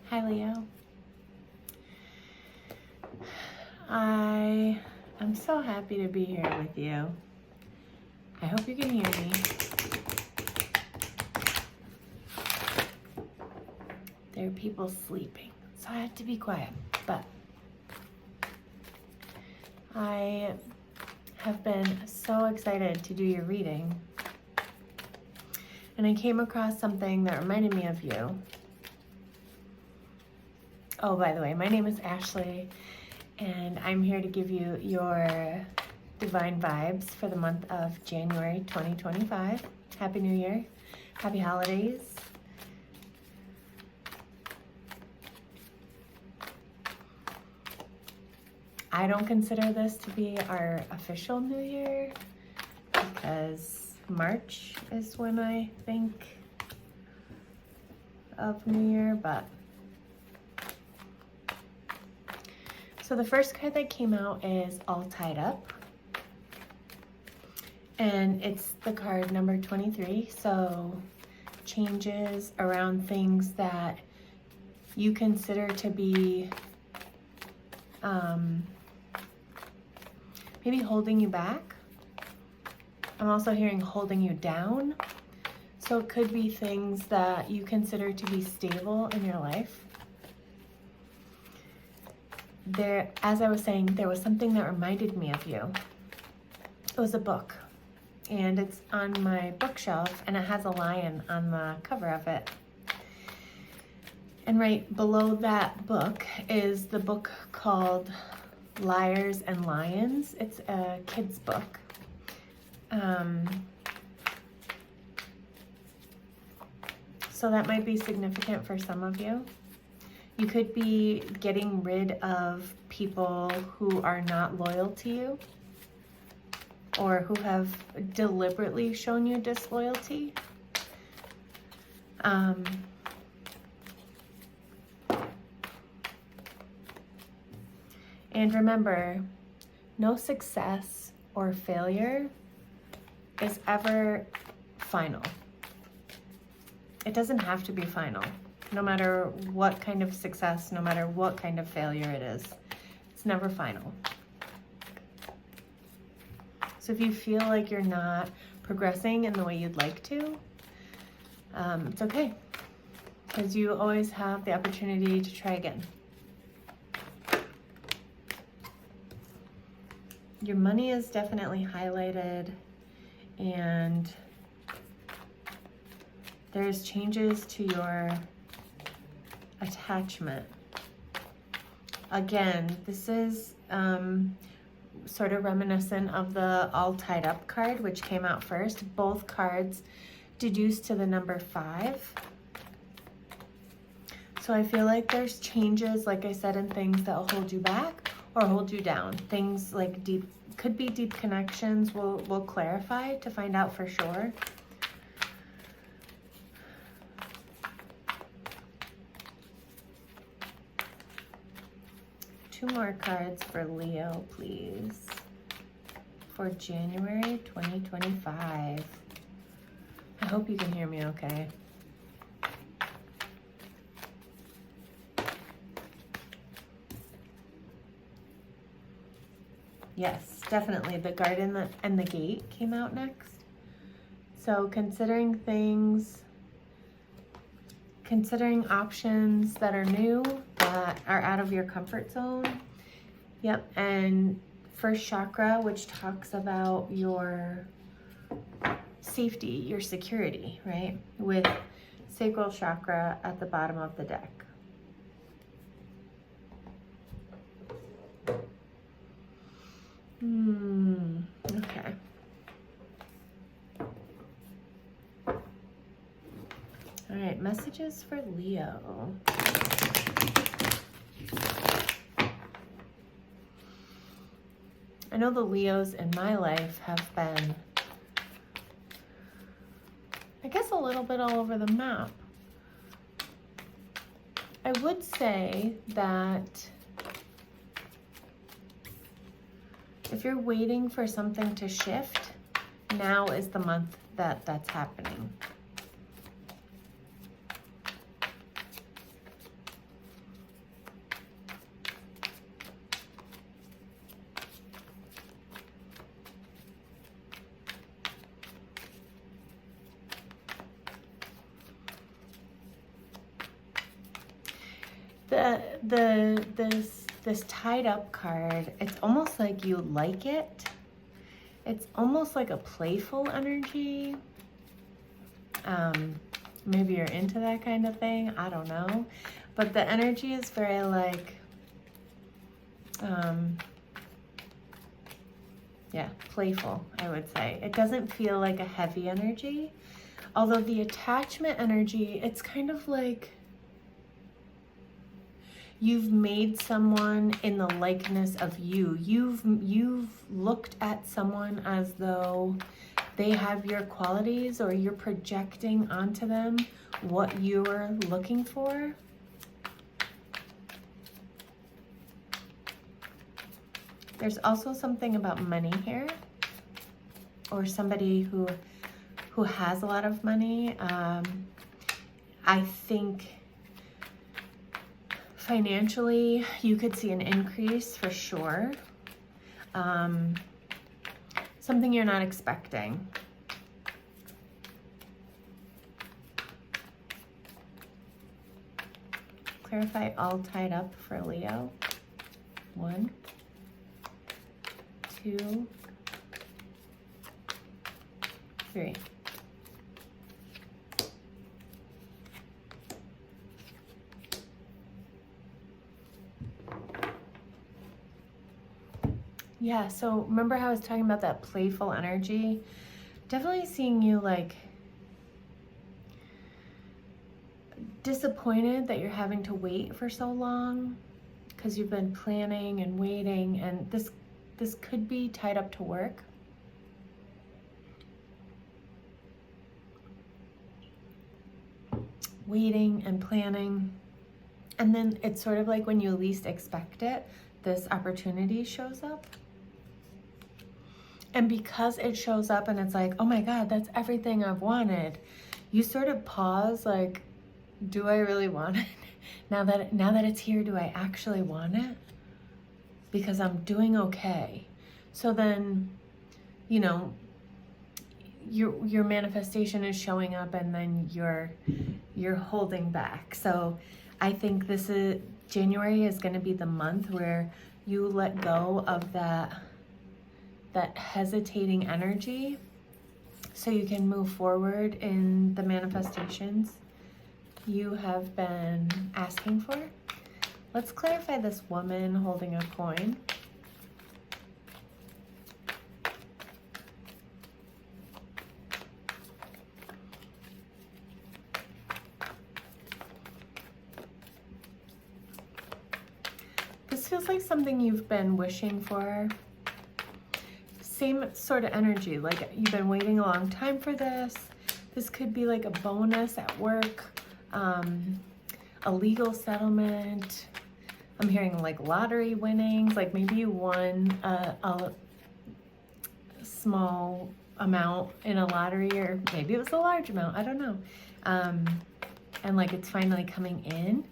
Hi, Leo. I am so happy to be here with you. I hope you can hear me. There are people sleeping, so I have to be quiet. But I have been so excited to do your reading. And I came across something that reminded me of you. Oh, by the way, my name is Ashley, and I'm here to give you your divine vibes for the month of January 2025. Happy New Year. Happy holidays. I don't consider this to be our official New Year because March is when I think of New Year, but so the first card that came out is All Tied Up, and it's the card number 23, so changes around things that you consider to be maybe holding you back. I'm also hearing holding you down, so it could be things that you consider to be stable in your life. There, as I was saying, there was something that reminded me of you. It was a book, and it's on my bookshelf, and it has a lion on the cover of it. And right below that book is the book called Liars and Lions. It's a kid's book. So that might be significant for some of you. You could be getting rid of people who are not loyal to you or who have deliberately shown you disloyalty. And remember, no success or failure is ever final. It doesn't have to be final. No matter what kind of success, no matter what kind of failure it is, it's never final. So if you feel like you're not progressing in the way you'd like to, it's okay, because you always have the opportunity to try again. Your money is definitely highlighted, and there's changes to your attachment. Again, this is sort of reminiscent of the All Tied Up card, which came out first. Both cards deduce to the number 5. So I feel like there's changes, like I said, in things that will hold you back or hold you down. Things like could be deep connections. We'll clarify to find out for sure. Two more cards for Leo, please, for January 2025. I hope you can hear me okay. Yes, definitely. The Garden and the Gate came out next. So considering options that are new, that are out of your comfort zone. Yep, and first chakra, which talks about your safety, your security, right? With sacral chakra at the bottom of the deck. Okay. All right, messages for Leo. I know the Leos in my life have been, I guess, a little bit all over the map. I would say that if you're waiting for something to shift, now is the month that that's happening. This tied up card, it's almost like you like it. It's almost like a playful energy. Maybe you're into that kind of thing. I don't know. But the energy is very like, yeah, playful, I would say. It doesn't feel like a heavy energy. Although the attachment energy, it's kind of like you've made someone in the likeness of you. You've looked at someone as though they have your qualities, or you're projecting onto them what you're looking for. There's also something about money here, or somebody who has a lot of money. I think financially you could see an increase for sure. Something you're not expecting. Clarify all tied up for Leo. 1, 2, 3. Yeah, so remember how I was talking about that playful energy? Definitely seeing you like disappointed that you're having to wait for so long because you've been planning and waiting, and this could be tied up to work. Waiting and planning, and then it's sort of like when you least expect it, this opportunity shows up. And because it shows up and it's like, oh my God, that's everything I've wanted, you sort of pause like, do I really want it? Now that it's here, do I actually want it? Because I'm doing okay. So then, you know, your manifestation is showing up, and then you're holding back. So I think January is going to be the month where you let go of that hesitating energy, so you can move forward in the manifestations you have been asking for. Let's clarify this woman holding a coin. This feels like something you've been wishing for. Same sort of energy, like you've been waiting a long time for this. This could be like a bonus at work, a legal settlement. I'm hearing like lottery winnings, like maybe you won a small amount in a lottery, or maybe it was a large amount, I don't know. And like it's finally coming in.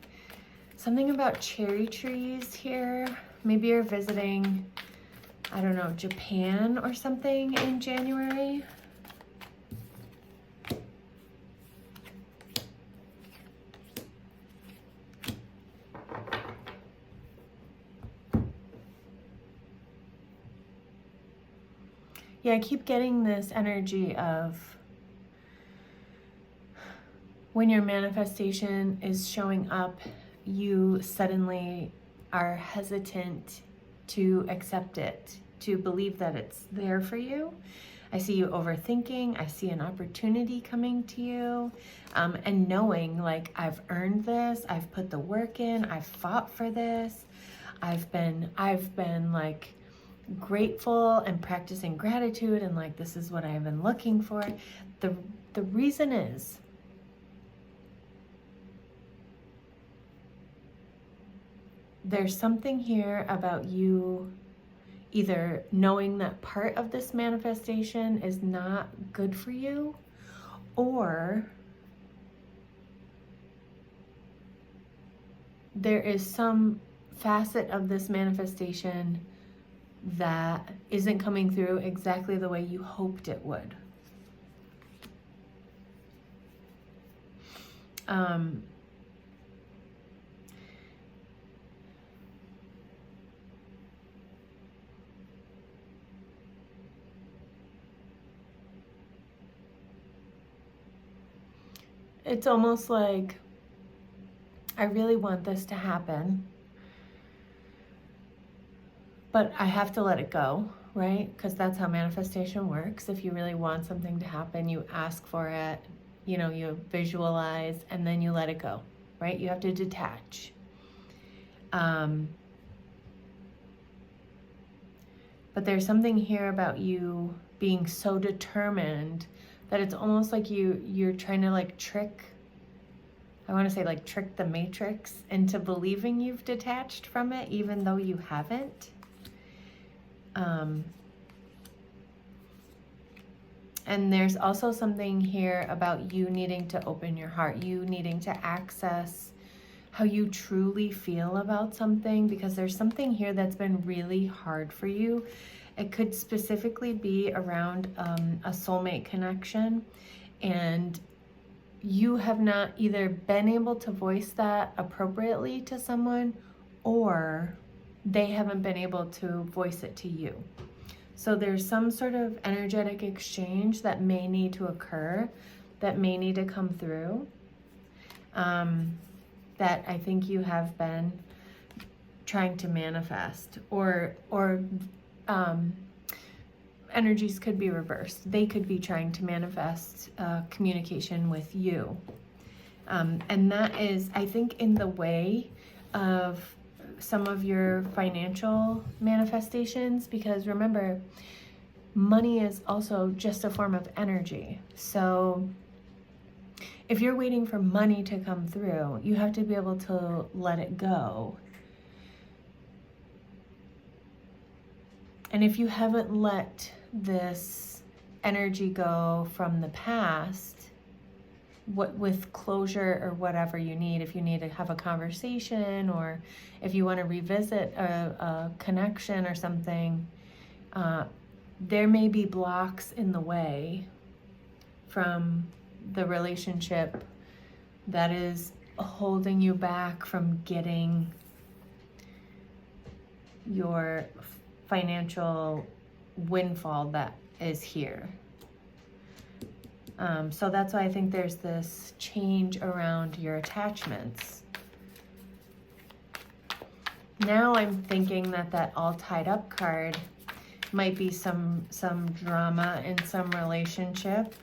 Something about cherry trees here. Maybe you're visiting, I don't know, Japan or something in January. Yeah, I keep getting this energy of when your manifestation is showing up, you suddenly are hesitant to accept it, to believe that it's there for you. I see you overthinking. I see an opportunity coming to you, and knowing like, I've earned this, I've put the work in, I've fought for this, I've been like grateful and practicing gratitude, and like, this is what I've been looking for. The reason is, there's something here about you either knowing that part of this manifestation is not good for you, or there is some facet of this manifestation that isn't coming through exactly the way you hoped it would. it's almost like, I really want this to happen, but I have to let it go, right? Because that's how manifestation works. If you really want something to happen, you ask for it, you know, you visualize, and then you let it go, right? You have to detach. But there's something here about you being so determined that it's almost like you're trying to like trick, I want to say like trick the matrix into believing you've detached from it, even though you haven't. And there's also something here about you needing to open your heart, you needing to access how you truly feel about something, because there's something here that's been really hard for you. It could specifically be around a soulmate connection, and you have not either been able to voice that appropriately to someone, or they haven't been able to voice it to you. So there's some sort of energetic exchange that may need to occur, that may need to come through, that I think you have been trying to manifest, or energies could be reversed. They could be trying to manifest communication with you. And that is, I think, in the way of some of your financial manifestations, because remember, money is also just a form of energy. So if you're waiting for money to come through, you have to be able to let it go. And if you haven't let this energy go from the past, with closure or whatever you need, if you need to have a conversation, or if you want to revisit a connection or something, there may be blocks in the way from the relationship that is holding you back from getting your financial windfall that is here. So that's why I think there's this change around your attachments. Now I'm thinking that all tied up card might be some drama in some relationship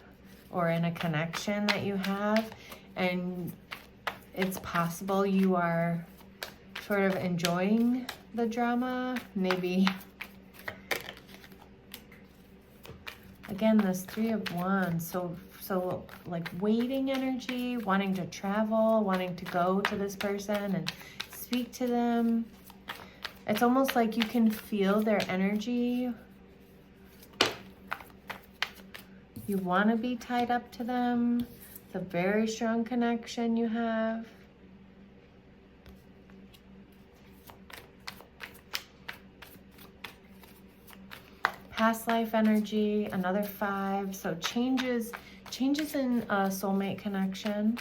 or in a connection that you have, and it's possible you are sort of enjoying the drama, maybe. Again, this 3 of Wands, so like waiting energy, wanting to travel, wanting to go to this person and speak to them. It's almost like you can feel their energy. You want to be tied up to them. It's a very strong connection you have. Past life energy, another 5. So changes in a soulmate connection.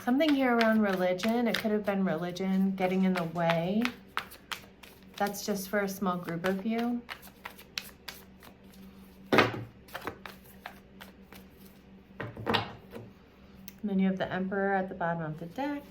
Something here around religion. It could have been religion getting in the way. That's just for a small group of you. And then you have the Emperor at the bottom of the deck.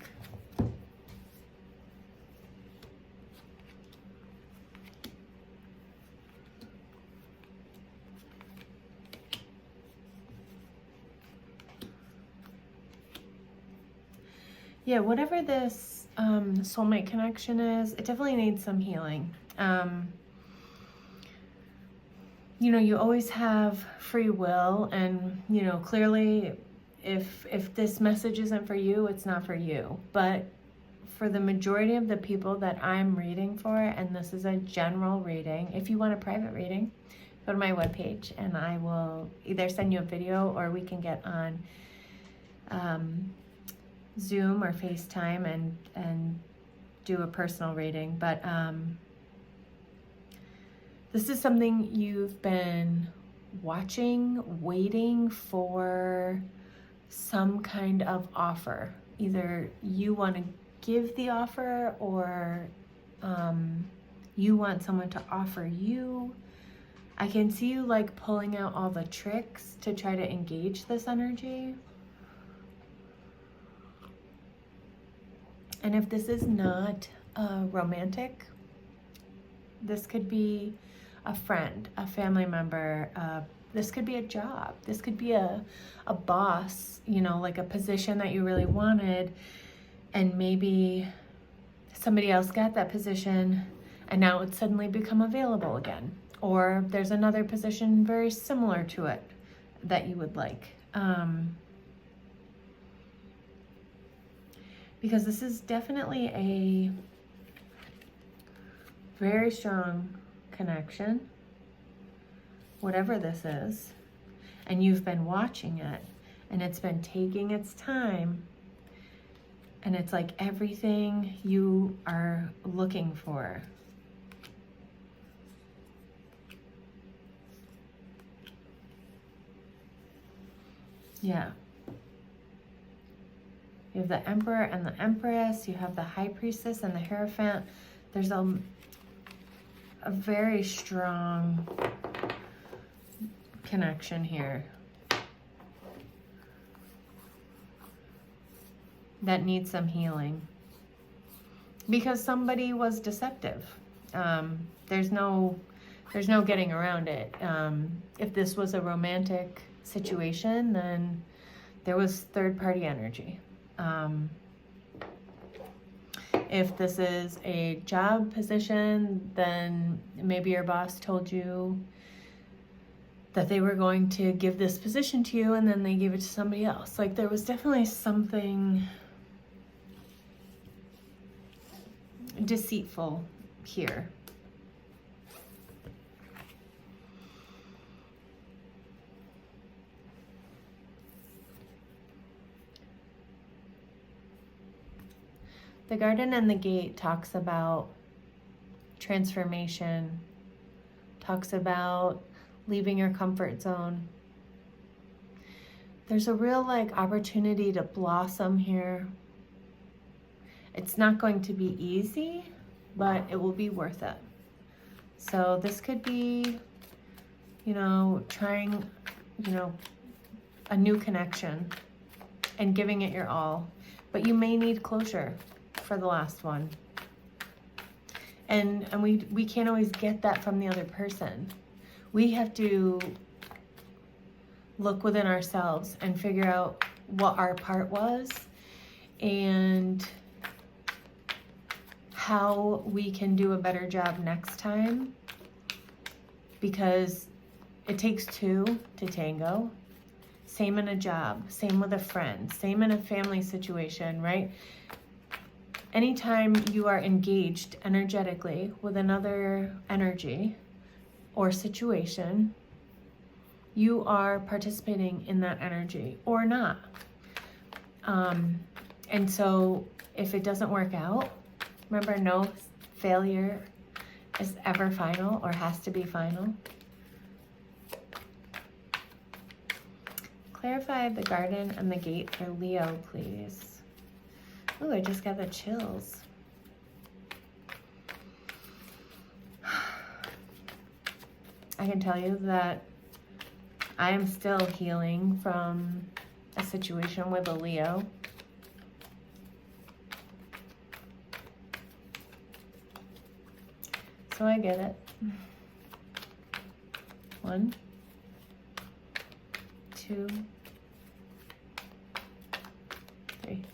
Yeah, whatever this soulmate connection is, it definitely needs some healing. You know, you always have free will, and, you know, clearly if this message isn't for you, it's not for you. But for the majority of the people that I'm reading for, and this is a general reading, if you want a private reading, go to my webpage and I will either send you a video, or we can get on Zoom or FaceTime and do a personal reading. But this is something you've been watching, waiting for some kind of offer. Either you want to give the offer, or you want someone to offer you I can see you like pulling out all the tricks to try to engage this energy. And if this is not romantic, this could be a friend, a family member, this could be a job, this could be a boss, you know, like a position that you really wanted, and maybe somebody else got that position and now it's suddenly become available again. Or there's another position very similar to it that you would like. Because this is definitely a very strong connection, whatever this is, and you've been watching it, and it's been taking its time, and it's like everything you are looking for. Yeah. You have the Emperor and the Empress. You have the High Priestess and the Hierophant. There's a very strong connection here that needs some healing because somebody was deceptive. There's no getting around it. If this was a romantic situation, then there was third-party energy. If this is a job position, then maybe your boss told you that they were going to give this position to you and then they gave it to somebody else. Like there was definitely something deceitful here. The Garden and the Gate talks about transformation, talks about leaving your comfort zone. There's a real like opportunity to blossom here. It's not going to be easy, but it will be worth it. So this could be, you know, trying, you know, a new connection and giving it your all, but you may need closure for the last one. And we can't always get that from the other person. We have to look within ourselves and figure out what our part was and how we can do a better job next time, because it takes two to tango. Same in a job, same with a friend, same in a family situation, right? Anytime you are engaged energetically with another energy or situation, you are participating in that energy or not. And so if it doesn't work out, remember, no failure is ever final or has to be final. Clarify the Garden and the Gate for Leo, please. Oh, I just got the chills. I can tell you that I am still healing from a situation with a Leo. So I get it. 1, 2, 3.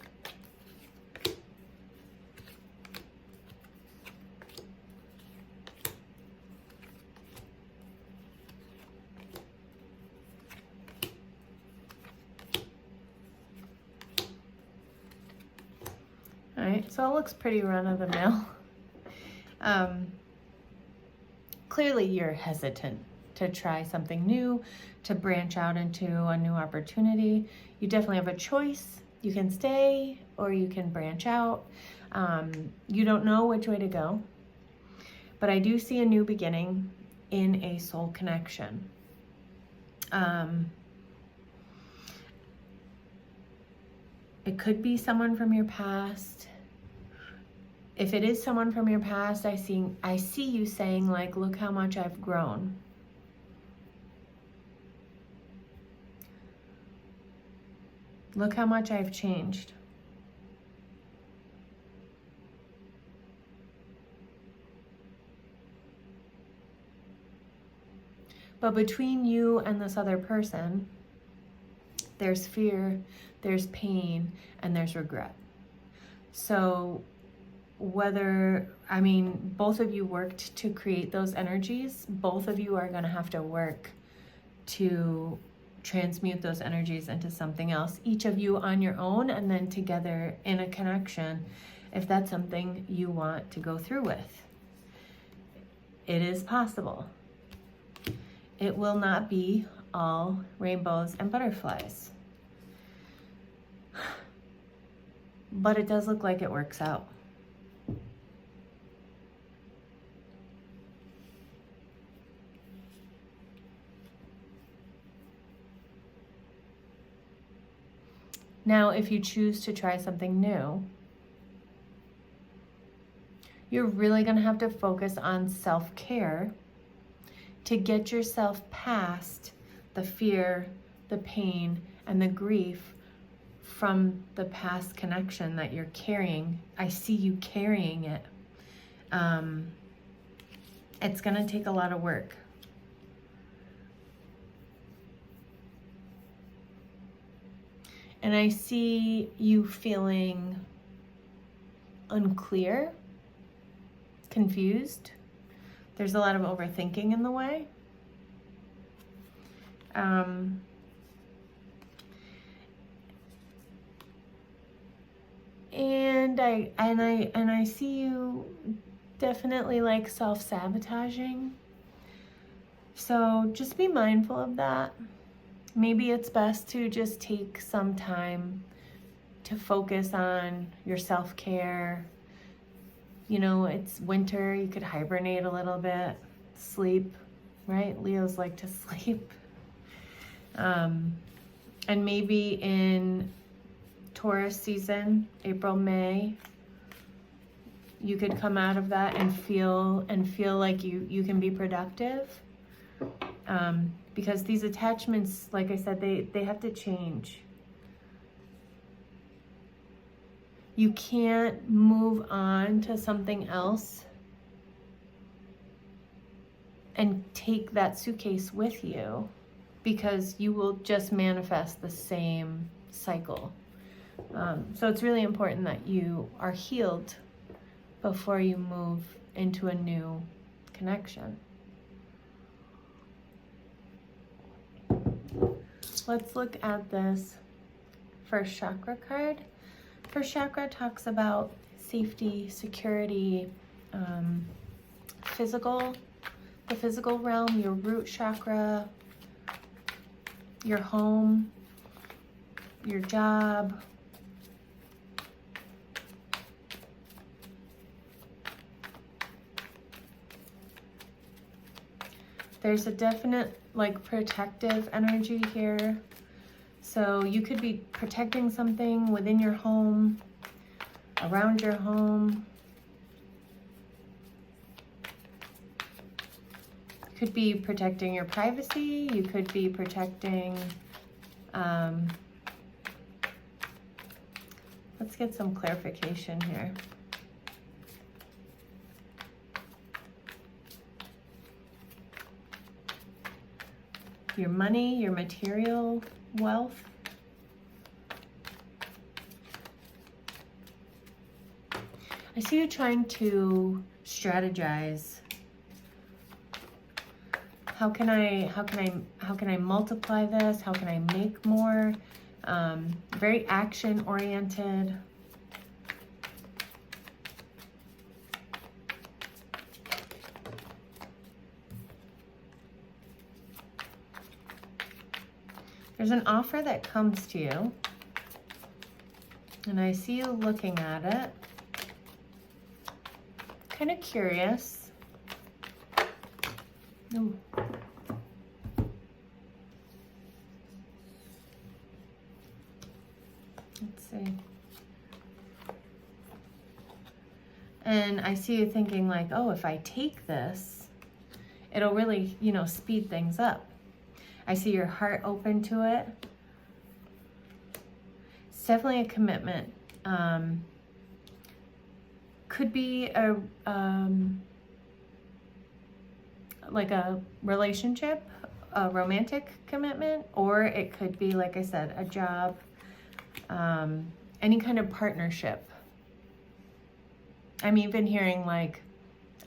All right, so it looks pretty run-of-the-mill. Clearly you're hesitant to try something new, to branch out into a new opportunity. You definitely have a choice. You can stay or you can branch out. You don't know which way to go, but I do see a new beginning in a soul connection. It could be someone from your past. If it is someone from your past, I see you saying like, look how much I've grown. Look how much I've changed. But between you and this other person, there's fear, there's pain, and there's regret. So whether, I mean, both of you worked to create those energies, both of you are going to have to work to transmute those energies into something else, each of you on your own, and then together in a connection, if that's something you want to go through with. It is possible. It will not be all rainbows and butterflies. But it does look like it works out. Now, if you choose to try something new, you're really going to have to focus on self-care to get yourself past the fear, the pain, and the grief from the past connection that you're carrying. I see you carrying it. It's going to take a lot of work. And I see you feeling unclear, confused. There's a lot of overthinking in the way. And I see you definitely like self-sabotaging. So just be mindful of that. Maybe it's best to just take some time to focus on your self-care. You know, it's winter, you could hibernate a little bit, sleep, right? Leos like to sleep. And maybe in Taurus season, April, May, you could come out of that and feel like you can be productive. Because these attachments, like I said, they have to change. You can't move on to something else and take that suitcase with you, because you will just manifest the same cycle. So it's really important that you are healed before you move into a new connection. Let's look at this first chakra card. First chakra talks about safety, security, the physical realm, your root chakra, your home, your job. There's a definite like protective energy here. So you could be protecting something within your home, around your home. You could be protecting your privacy. You could be protecting, let's get some clarification here. Your money, your material wealth. I see you trying to strategize. How can I multiply this? How can I make more? Very action oriented. There's an offer that comes to you, and I see you looking at it, kind of curious. Ooh. Let's see. And I see you thinking like, oh, if I take this, it'll really, you know, speed things up. I see your heart open to it. It's definitely a commitment. Could be a like a relationship, a romantic commitment, or it could be, like I said, a job, any kind of partnership. I'm even hearing like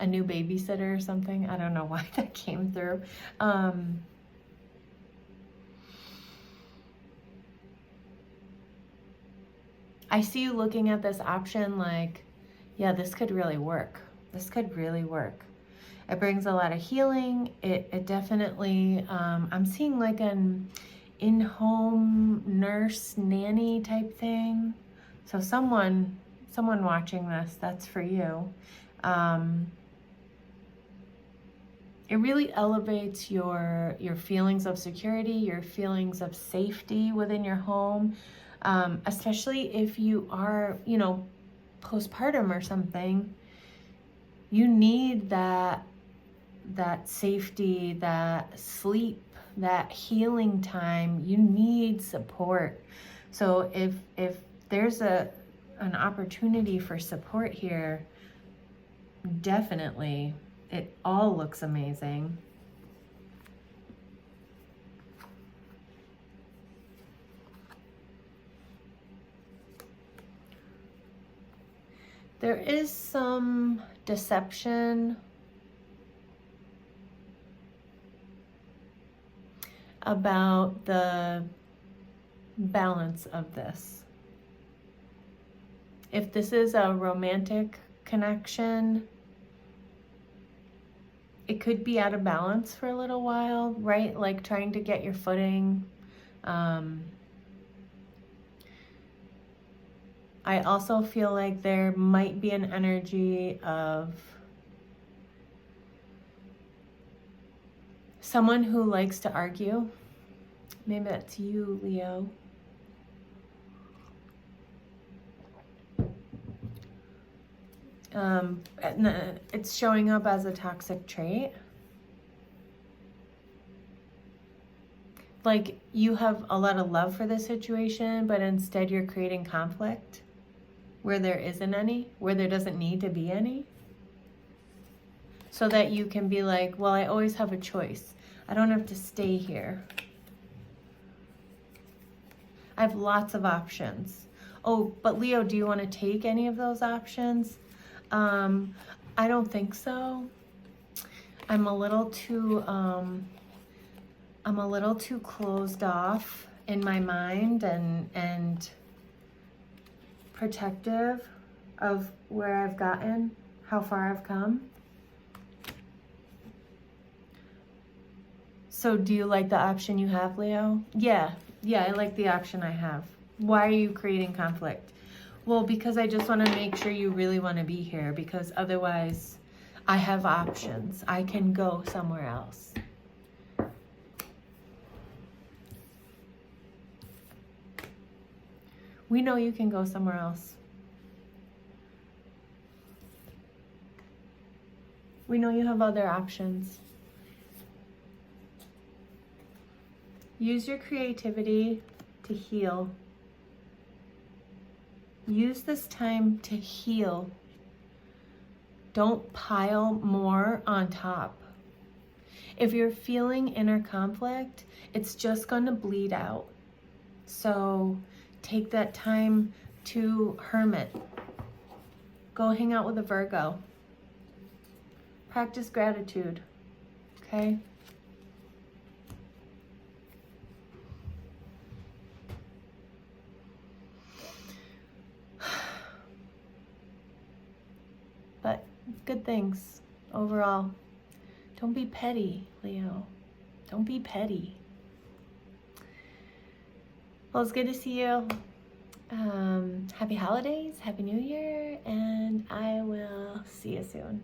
a new babysitter or something. I don't know why that came through. I see you looking at this option like, yeah, this could really work. This could really work. It brings a lot of healing. It definitely, I'm seeing like an in-home nurse, nanny type thing. So someone watching this, that's for you. It really elevates your feelings of security, your feelings of safety within your home, especially if you are, you know, postpartum or something. You need that safety, that sleep, that healing time. You need support. So if there's an opportunity for support here, definitely, it all looks amazing. There is some deception about the balance of this. If this is a romantic connection, it could be out of balance for a little while, right? Like trying to get your footing. I also feel like there might be an energy of someone who likes to argue. Maybe that's you, Leo. It's showing up as a toxic trait. Like you have a lot of love for this situation, but instead you're creating conflict where there isn't any, where there doesn't need to be any. So that you can be like, well, I always have a choice. I don't have to stay here. I have lots of options. Oh, but Leo, do you want to take any of those options? I don't think so. I'm a little too closed off in my mind and protective of where I've gotten, how far I've come. So do you like the option you have, Leo? Yeah, I like the option I have. Why are you creating conflict? Well, because I just want to make sure you really want to be here, because otherwise I have options. I can go somewhere else. We know you can go somewhere else. We know you have other options. Use your creativity to heal. Use this time to heal. Don't pile more on top. If you're feeling inner conflict, it's just going to bleed out. So take that time to hermit. Go hang out with a Virgo. Practice gratitude, okay? But good things overall. Don't be petty, Leo. Don't be petty. Well, it's good to see you. Happy holidays, Happy New Year, and I will see you soon.